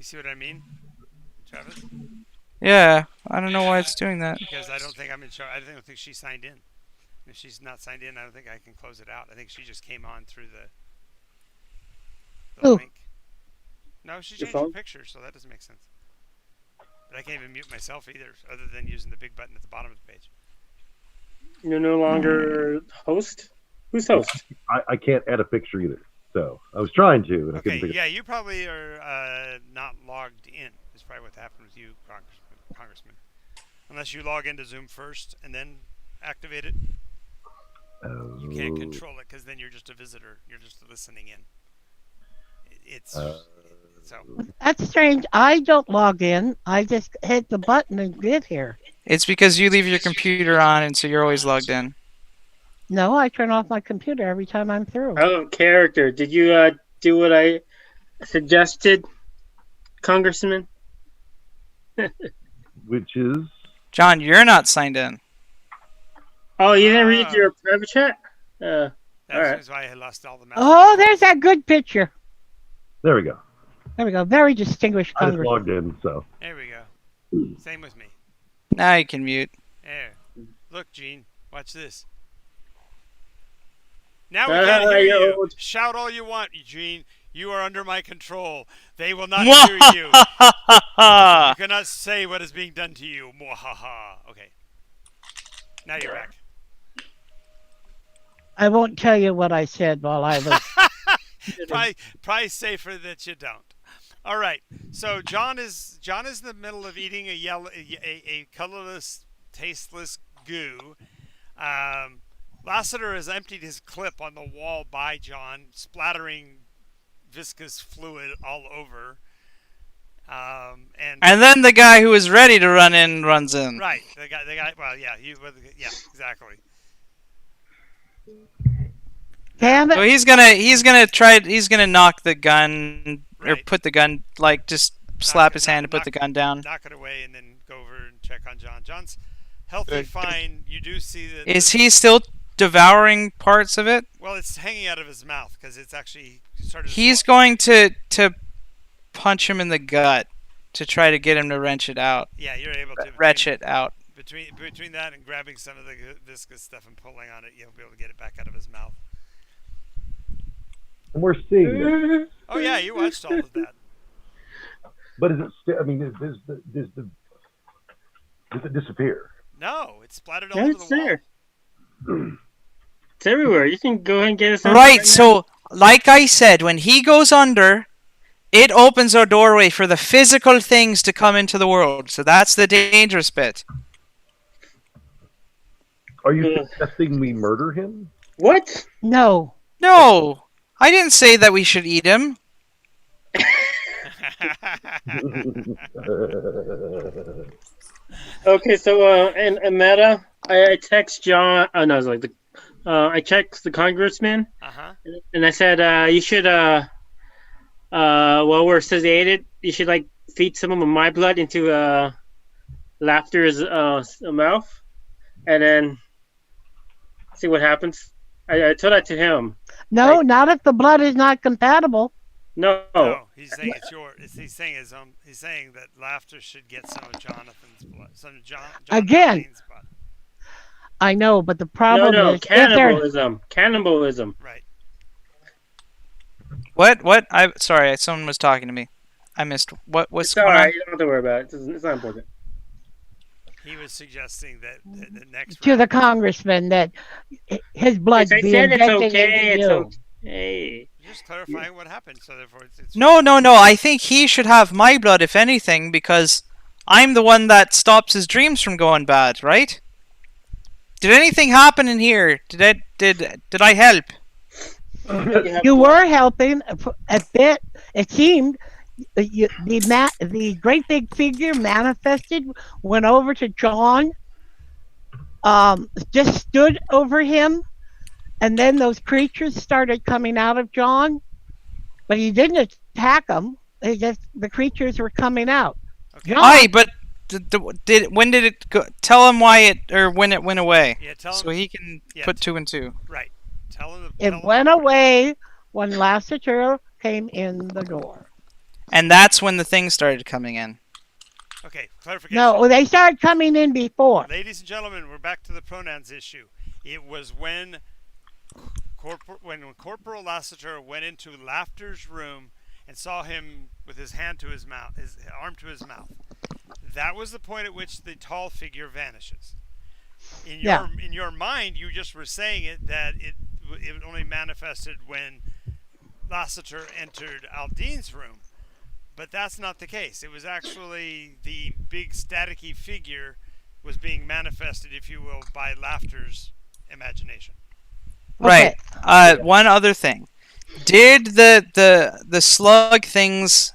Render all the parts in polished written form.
see what I mean, Travis? Yeah, I don't know why it's doing that. Because I don't think I'm in charge. I don't think she signed in. If she's not signed in, I don't think I can close it out. I think she just came on through the Oh, link. No, she Your changed her phone? picture, so that doesn't make sense. But I can't even mute myself either, other than using the big button at the bottom of the page. You're no longer host? Who's host? I can't add a picture either. So I was trying to, and I couldn't Okay, figure. yeah, you probably are not logged in. Is probably what happened with you, Congressman. Unless you log into Zoom first and then activate it, you can't control it because then you're just a visitor. You're just listening in. It's so. that's strange. I don't log in. I just hit the button and get here. It's because you leave your computer on, and so you're always logged in. No, I turn off my computer every time I'm through. Oh, character. Did you do what I suggested, Congressman? Which is John, you're not signed in. Oh, you didn't read your private chat? That's Alright. why I lost all the messages. Oh, there's that good picture. there we go. There we go. Very distinguished I just Congressman. logged in, so There we go. Same with me. Now you can mute. There. Look, Gene. Watch this. Now we can hear you. Shout all you want, Gene. You are under my control. They will not hear you. You cannot say what is being done to you. Mwahaha. Okay. Now you're back. I won't tell you what I said while I was. Probably safer that you don't. All right. So John is in the middle of eating a colorless, tasteless goo. Lassiter has emptied his clip on the wall by John, splattering viscous fluid all over. And then the guy who is ready to run in runs in. Right, the guy. Well, yeah, exactly. Damn So it! he's gonna knock the gun or Right. put the gun, like just slap his hand and put the gun down. Knock it away, and then go over and check on John. John's healthy, Good. fine. You do see that. Is he still devouring parts of it? Well, it's hanging out of his mouth because it's actually started. He's going to punch him in the gut to try to get him to wrench it out. Yeah, you're able to Wrench it out. Between that and grabbing some of the viscous stuff and pulling on it, you'll be able to get it back out of his mouth. and we're seeing this. Oh yeah, you watched all of that. But is it? I mean, does it disappear? No, it's splattered all Yeah, over it's the wall. there. It's everywhere. You can go ahead and get us Right, now. so like I said, when he goes under, it opens a doorway for the physical things to come into the world. So that's the dangerous bit. Are you suggesting we murder him? What? No. No, I didn't say that we should eat him. Okay, so and meta, I text John. Oh no, it's like I text the congressman, and I said you should while we're sedated, you should like feed some of my blood into Laughter's mouth, and then see what happens. I told that to him. No, not if the blood is not compatible. No. No, he's saying it's yours. He's saying that Laughter should get some of Jonathan's blood. Some John Again. Lane's blood. I know, but the problem No, is if they're cannibalism. Cannibalism. Right. What? Sorry, someone was talking to me. I missed. What's It's going on? alright. You don't have to worry about it. It's not important. He was suggesting that the next to round, the congressman that his blood's I being said it's injected okay. into It's you. okay. just clarifying what happened. So therefore, it's No. I think he should have my blood, if anything, because I'm the one that stops his dreams from going bad, right? Did anything happen in here? Did I help? You were helping a bit. It seemed the great big figure manifested, went over to John, just stood over him, and then those creatures started coming out of John, but he didn't attack them. The creatures were coming out. John, Aye, but when did it go? Tell him why when it went away, yeah. Tell him so he can put two and two. right. Tell him. it went away when Lassiter came in the door. and that's when the things started coming in. Okay, clarification. No, they started coming in before. Ladies and gentlemen, we're back to the pronouns issue. It was when Corporal Lassiter went into Laughter's room and saw him with his hand to his mouth, his arm to his mouth. That was the point at which the tall figure vanishes. In your mind, you just were saying it that it only manifested when Lassiter entered Aldine's room, but that's not the case. It was actually the big staticky figure was being manifested, if you will, by Laughter's imagination. Okay. Right. One other thing. Did the slug things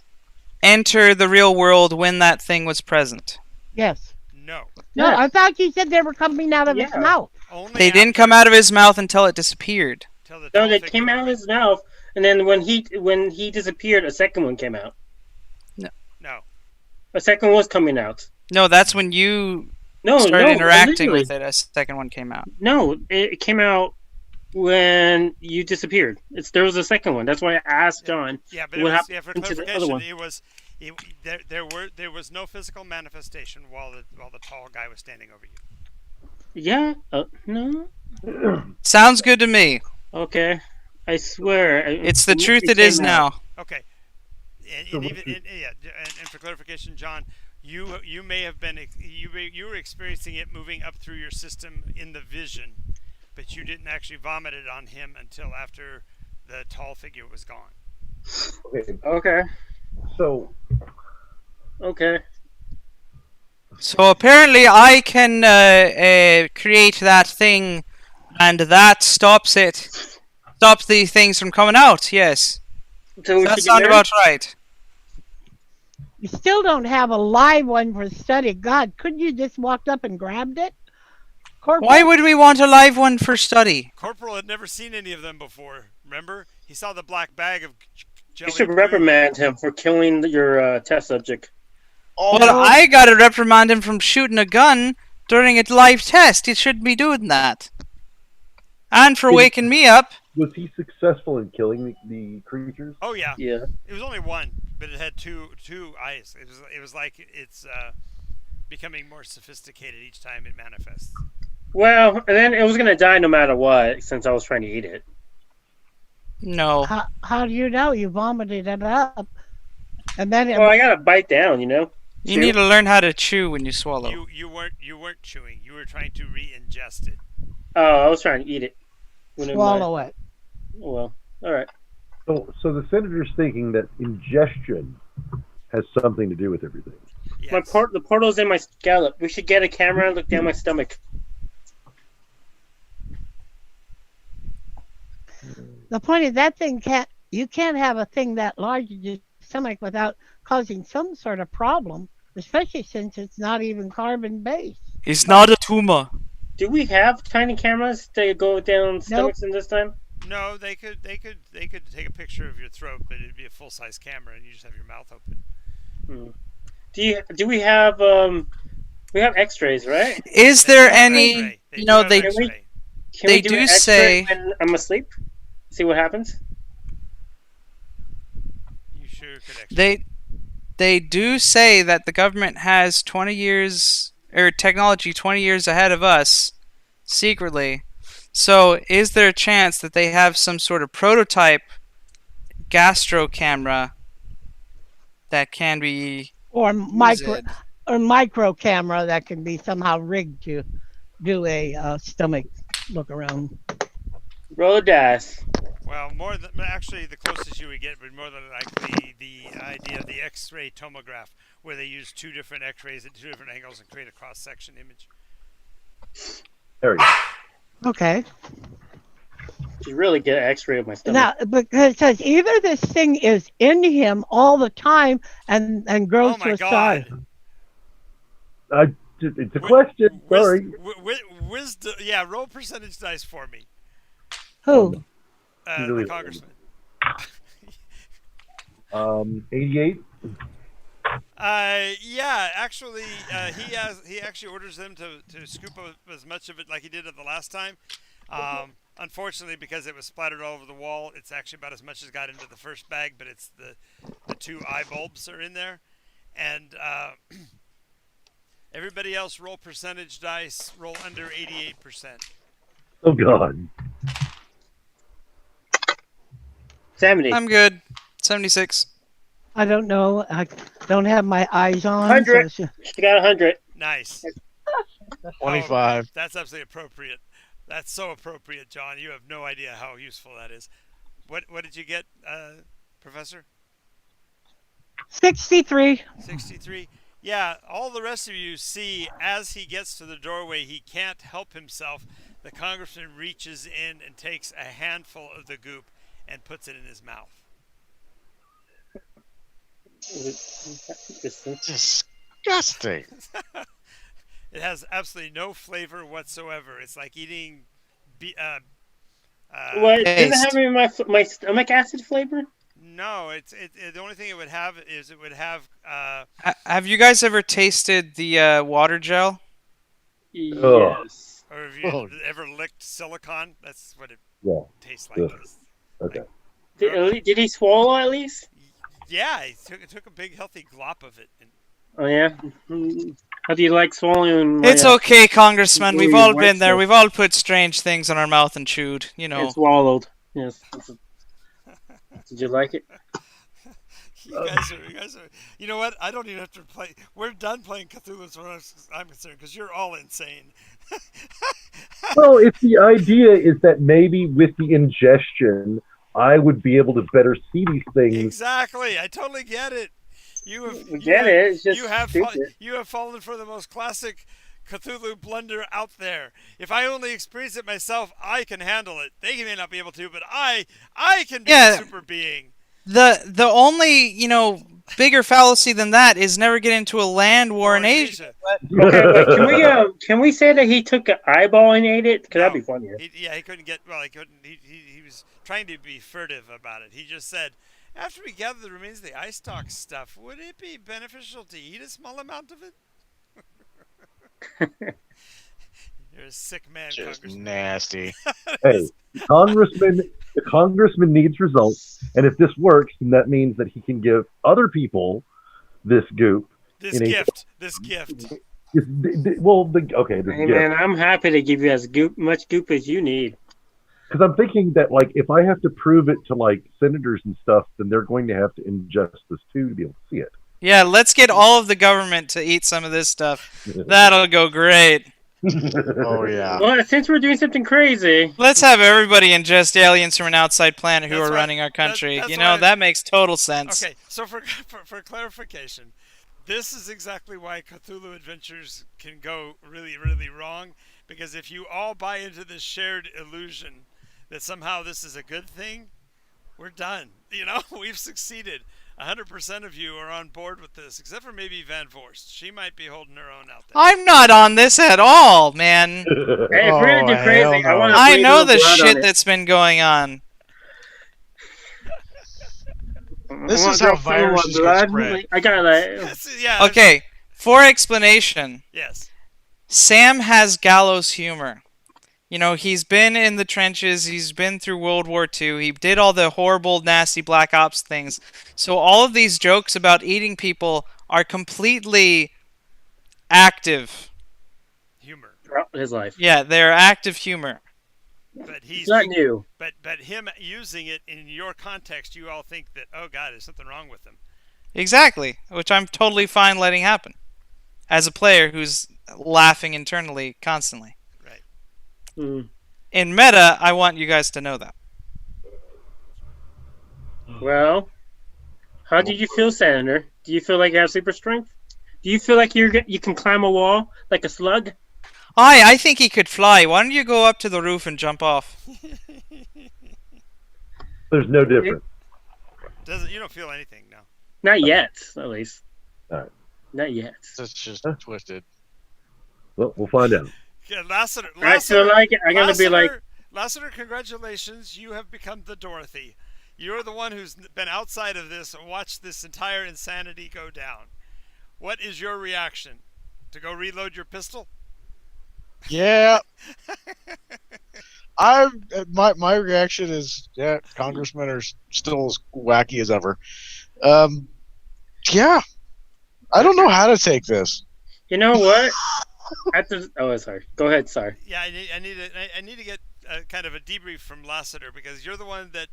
enter the real world when that thing was present? Yes. No. No, Yes. I thought you said they were coming out of his Yeah. mouth. Only They didn't come out of his mouth until it disappeared. Till the No, tall they figure came out of his mouth, and then when he disappeared, a second one came out. No. A second was coming out. No, that's when you No, started no, interacting literally. with it. A second one came out. No, it came out when you disappeared. There was a second one. That's why I asked John. Yeah, but What for happened to the other clarification, one? there was no physical manifestation while the tall guy was standing over you. Yeah. No. Sounds good to me. Okay. I swear. It's the truth it is now. Okay. So And, what even, did- and for clarification, John, you may have been you were experiencing it moving up through your system in the vision, but you didn't actually vomit it on him until after the tall figure was gone. Okay, Okay. so Okay. So apparently I can create that thing, and that stops the things from coming out. Yes, So we that should sounds get about right. You still don't have a live one for study. God, couldn't you just walked up and grabbed it? Corporal? Why would we want a live one for study? Corporal had never seen any of them before. Remember, he saw the black bag of jelly. You should glue. reprimand him for killing your test subject. Well, I gotta reprimand him from shooting a gun during a live test. He shouldn't be doing that. And for waking me up. was he successful in killing the creatures? Oh yeah, Yeah. it was only one, but it had two eyes. It was like it's becoming more sophisticated each time it manifests. Well, and then it was gonna die no matter what, since I was trying to eat it. No. How do you know? You vomited it up. And then Well, I gotta bite down, you know. You need to learn how to chew when you swallow. You weren't chewing. You were trying to re-ingest it. Oh, I was trying to eat it. swallow it. Well, all right. So the senator's thinking that ingestion has something to do with everything. Yes. The portal's in my scallop. We should get a camera and look down my stomach. The point is that thing you can't have a thing that large in your stomach without causing some sort of problem, especially since it's not even carbon based. It's not a tumor. Do we have tiny cameras to go down stomachs in this time? No, they could take a picture of your throat, but it'd be a full size camera, and you just have your mouth open. Do we have we have X-rays, right? Is They there do have any? X-ray. You know, do have they X-ray. Can They we do do an X-ray say- when I'm asleep? See what happens. You sure could X-ray. they do say that the government has 20 years or technology 20 years ahead of us secretly. So is there a chance that they have some sort of prototype gastro camera that can be Or micro used? or micro camera that can be somehow rigged to do a stomach look around. Roll a dice. Well, actually, the closest you would get would more than likely the idea of the X-ray tomograph, where they use two different X-rays at two different angles and create a cross-section image. There we go. Okay. You really get an X-ray of my stomach. Now, because it says either this thing is in him all the time and grows Oh to my a size. God! It's a question. Sorry. Wisdom. Yeah, roll percentage dice for me, Who? Really the congressman. 88. Yeah, actually, he actually orders them to scoop up as much of it like he did at the last time. unfortunately, because it was splattered all over the wall, it's actually about as much as got into the first bag, but it's the 2 eye bulbs are in there. And everybody else roll percentage dice, roll under 88%. Oh God. 70. I'm good. 76. I don't know. I don't have my eyes on. 100. So She got 100. Nice. 25. Oh, that's absolutely appropriate. That's so appropriate, John. You have no idea how useful that is. What did you get, Professor? 63. 63. Yeah, all the rest of you see as he gets to the doorway, he can't help himself. The congressman reaches in and takes a handful of the goop and puts it in his mouth. Disgusting. It has absolutely no flavor whatsoever. It's like eating. What? Does it Taste. have any of my stomach acid flavor? No, the only thing it would have is it would have. Have you guys ever tasted the water gel? Yes. Or have you Oh. ever licked silicon? That's what it Yeah. tastes like. Ugh. It's Okay. Did he swallow at least? Yeah, he took a big healthy glop of it. And Oh yeah. How do you like swallowing? It's okay, Congressman. We've Ooh, all white been there. stuff. We've all put strange things in our mouth and chewed. You know. And swallowed. Yes. Did you like it? you guys are. You know what? I don't even have to play. We're done playing Cthulhu as far as I'm concerned because you're all insane. Well, if the idea is that maybe with the ingestion, I would be able to better see these things. Exactly. I totally get it. We get it. It's just stupid. You have fallen for the most classic Cthulhu blunder out there. If I only experience it myself, I can handle it. They may not be able to, but I can be Yeah. a super being. The only bigger fallacy than that is never get into a land war in Asia. Okay, wait, can we say that he took an eyeball and ate it? Because that'd be funnier. He couldn't get. Well, he couldn't. He was trying to be furtive about it. He just said, after we gather the remains of the ice stock stuff, would it be beneficial to eat a small amount of it? You're a sick man, Just Congressman. nasty. Hey, the congressman needs results, and if this works, then that means that he can give other people this goop. This in a- gift. This Okay, this Hey gift. man, I'm happy to give you as much goop as you need. Because I'm thinking that, like, if I have to prove it to, like, senators and stuff, then they're going to have to ingest this too to be able to see it. Yeah, let's get all of the government to eat some of this stuff. That'll go great. Oh, yeah. Well, since we're doing something crazy, Let's have everybody ingest aliens from an outside planet who That's are right. running our country. That's That makes total sense. Okay, so for clarification, this is exactly why Cthulhu Adventures can go really, really wrong. Because if you all buy into this shared illusion that somehow this is a good thing, we're done. We've succeeded. 100% of you are on board with this, except for maybe Van Vorst. She might be holding her own out there. I'm not on this at all, man. hey, if we're gonna do Oh, crazy, hell I no. want I know the shit that's been going on. This is how viruses get spread. I got Yeah. Okay, for explanation, Yes. Sam has gallows humor. He's been in the trenches. He's been through World War II. He did all the horrible, nasty Black Ops things. So all of these jokes about eating people are completely active. Humor. his life. Yeah, they're active humor. But he's It's not new. But him using it in your context, you all think that, oh God, there's something wrong with him. Exactly, which I'm totally fine letting happen. As a player who's laughing internally constantly. Right. In meta, I want you guys to know that. Well, how do you feel, Senator? Do you feel like you have super strength? Do you feel like you can climb a wall like a slug? I think he could fly. Why don't you go up to the roof and jump off? There's no difference. You don't feel anything now. Not yet, at least. All right. Not yet. It's just twisted. Well, we'll find out. Yeah, Lassiter, I feel like I'm gonna be like, Lassiter, congratulations! You have become the Dorothy. You're the one who's been outside of this and watched this entire insanity go down. What is your reaction? To go reload your pistol? Yeah. My reaction is, yeah, congressmen are still as wacky as ever. Yeah, I don't know how to take this. You know what? Sorry. Go ahead. Sorry. Yeah, I need to get kind of a debrief from Lassiter, because you're the one that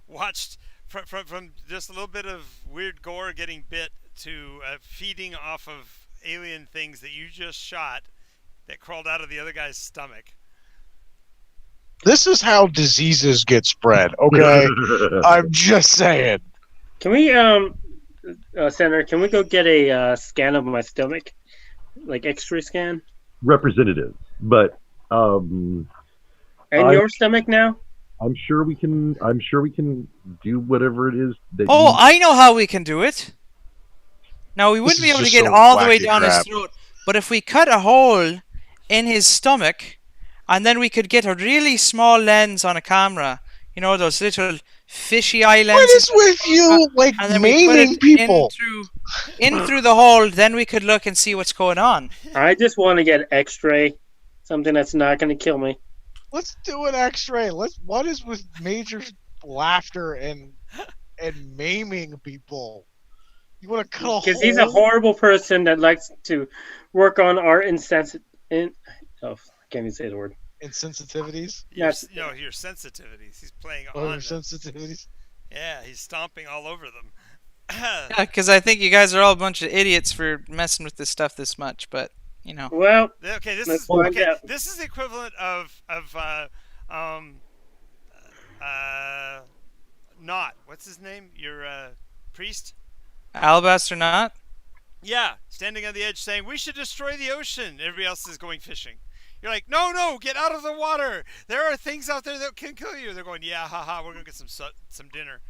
watched from just a little bit of weird gore getting bit to feeding off of alien things that you just shot that crawled out of the other guy's stomach. This is how diseases get spread, okay? I'm just saying. Can we, Senator? Can we go get a scan of my stomach, like X-ray scan? Representative, but your stomach now? I'm sure we can do whatever it is that. Oh, I know how we can do it. Now, we wouldn't be able to get all the way down his throat, but if we cut a hole in his stomach, and then we could get a really small lens on a camera, you know, those little fishy eye lenses. What is with you, like, maiming people? In through the hole, then we could look and see what's going on. I just want to get X-ray, something that's not going to kill me. Let's do an X-ray. What is with major laughter and maiming people? You want to cut a hole? Because he's a horrible person that likes to work on our I can't even say the word. Insensitivities? Yes. Your sensitivities. He's playing on your sensitivities? Yeah, he's stomping all over them. Yeah, because I think you guys are all a bunch of idiots for messing with this stuff this much, but, you know. Well, okay, this is the equivalent of not, what's his name? Your priest? Alabaster Knot? Yeah, standing on the edge saying, we should destroy the ocean. Everybody else is going fishing. You're like, no, get out of the water. There are things out there that can kill you. They're going, yeah, haha, we're going to get some dinner.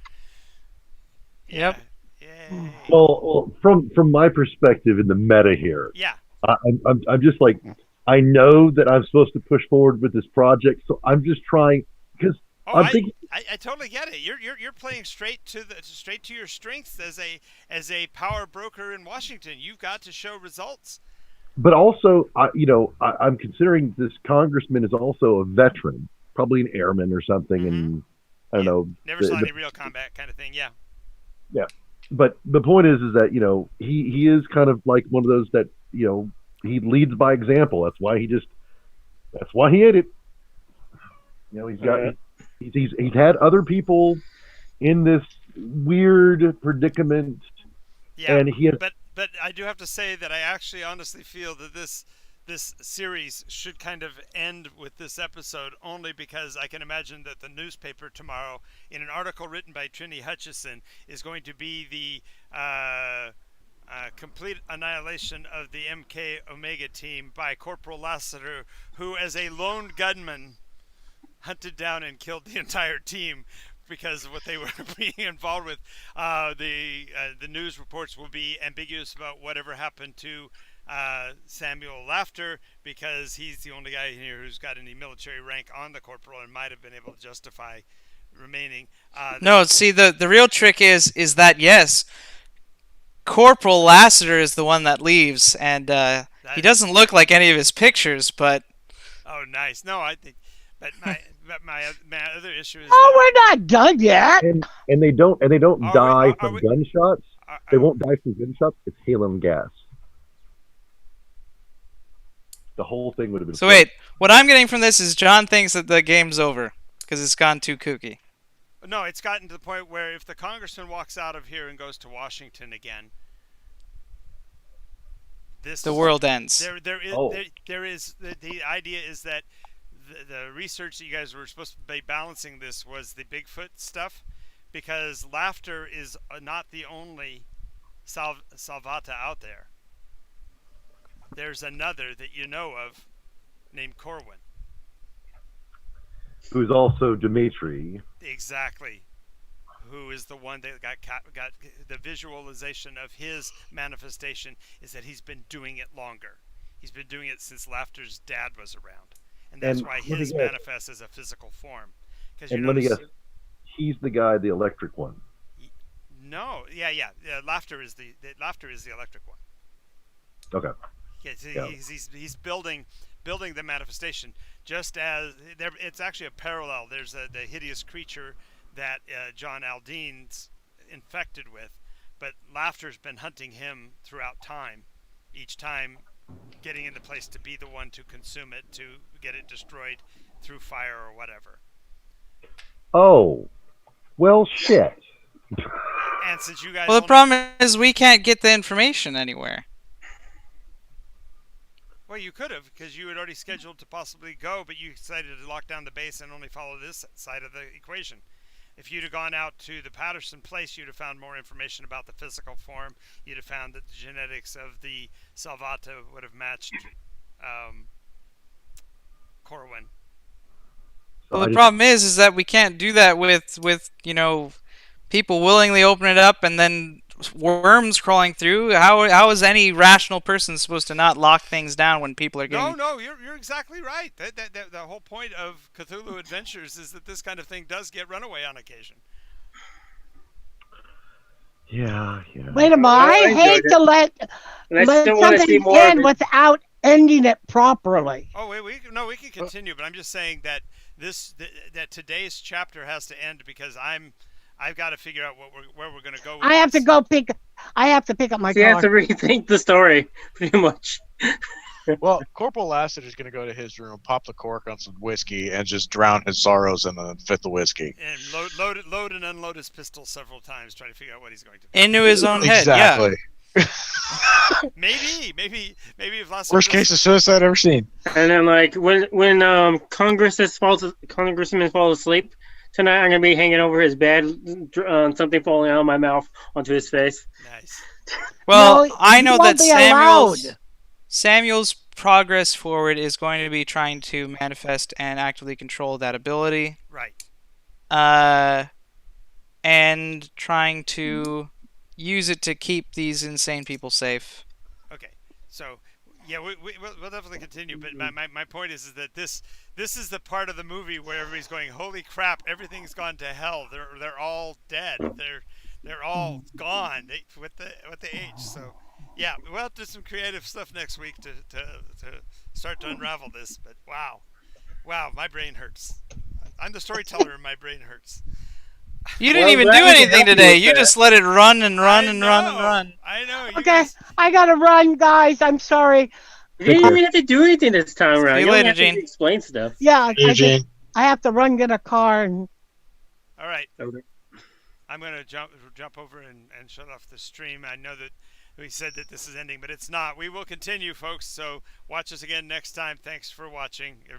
Yep. Yay. Well, from my perspective in the meta here, yeah, I'm just like, I know that I'm supposed to push forward with this project, so I'm just trying because I'm thinking. I totally get it. You're playing straight to your strengths as a power broker in Washington. You've got to show results. But also, I'm considering this congressman is also a veteran, probably an airman or something, and I don't know. Never saw any real combat kind of thing. Yeah. Yeah, but the point is that he is kind of like one of those that he leads by example. That's why he hit it. He's had other people in this weird predicament. Yeah, and he has, but I do have to say that I actually honestly feel that this series should kind of end with this episode, only because I can imagine that the newspaper tomorrow, in an article written by Trini Hutchison, is going to be the complete annihilation of the MK Omega team by Corporal Lassiter, who, as a lone gunman, hunted down and killed the entire team because of what they were being involved with. The news reports will be ambiguous about whatever happened to Samuel Laughter, because he's the only guy here who's got any military rank on the corporal and might have been able to justify remaining. No, see, the real trick is that, yes, Corporal Lassiter is the one that leaves, and he doesn't look like any of his pictures, but... Oh, nice. No, I think... But my other issue is... Oh, we're not done yet! And they don't die from gunshots. They won't die from gunshots. It's helium gas. The whole thing would have been... So wait, what I'm getting from this is John thinks that the game's over because it's gone too kooky. No, it's gotten to the point where if the congressman walks out of here and goes to Washington again, the world ends. There is the idea is that the research that you guys were supposed to be balancing this was the Bigfoot stuff, because Laughter is not the only Salvata out there. There's another that you know of named Corwin, who's also Dimitri. Exactly. Who is the one that got the visualization of his manifestation is that he's been doing it longer. He's been doing it since Laughter's dad was around, and that's why his manifests as a physical form. And let me guess, he's the guy, the electric one. No, yeah. Laughter is the electric one. Okay. Yeah, he's building building the manifestation. Just as it's actually a parallel. There's the hideous creature that John Aldine's infected with, but Laughter's been hunting him throughout time, each time getting into place to be the one to consume it, to get it destroyed through fire or whatever. Oh, well, shit. And since you guys Well, the problem is we can't get the information anywhere. Well, you could have, because you had already scheduled to possibly go, but you decided to lock down the base and only follow this side of the equation. If you'd have gone out to the Patterson place, you'd have found more information about the physical form. You'd have found that the genetics of the Salvata would have matched Corwin. Well, the problem is that we can't do that with people willingly open it up and then worms crawling through. How is any rational person supposed to not lock things down when people are getting? No, you're exactly right. The whole point of Cthulhu Adventures is that this kind of thing does get runaway on occasion. Yeah. Wait a minute. I hate to let something end without ending it properly. Oh wait, we can continue, but I'm just saying that that today's chapter has to end because I've got to figure out where we're going to go with I have to pick up my car. You have to rethink the story, pretty much. Well, Corporal Lassiter is going to go to his room, pop the cork on some whiskey, and just drown his sorrows in the fifth of whiskey. And load and unload his pistol several times, trying to figure out what he's going to do. Into his own head, exactly. Yeah. Maybe if Lassiter Worst case of suicide ever seen. And then, like, when Congressman falls asleep tonight, I'm going to be hanging over his bed, something falling out of my mouth onto his face. Nice. Well, No, I know you won't that be Samuel's progress forward is going to be trying to manifest and actively control that ability. Right. And trying to use it to keep these insane people safe. Okay. So, yeah, we'll definitely continue. But my point is that this is the part of the movie where everybody's going, holy crap, everything's gone to hell. They're all dead. They're all gone with the age. So, yeah, we'll have to do some creative stuff next week to start to unravel this. But wow, my brain hurts. I'm the storyteller, and my brain hurts. You didn't even do anything today. You just let it run and run and run and run. I know. Okay, I gotta run, guys. I'm sorry. You didn't even have to do anything this time around. See you You later, don't have Gene. to explain stuff. Yeah, Eugene. I have to run, get a car, and All right. Okay. I'm going to jump over and shut off the stream. I know that we said that this is ending, but it's not. We will continue, folks. So watch us again next time. Thanks for watching.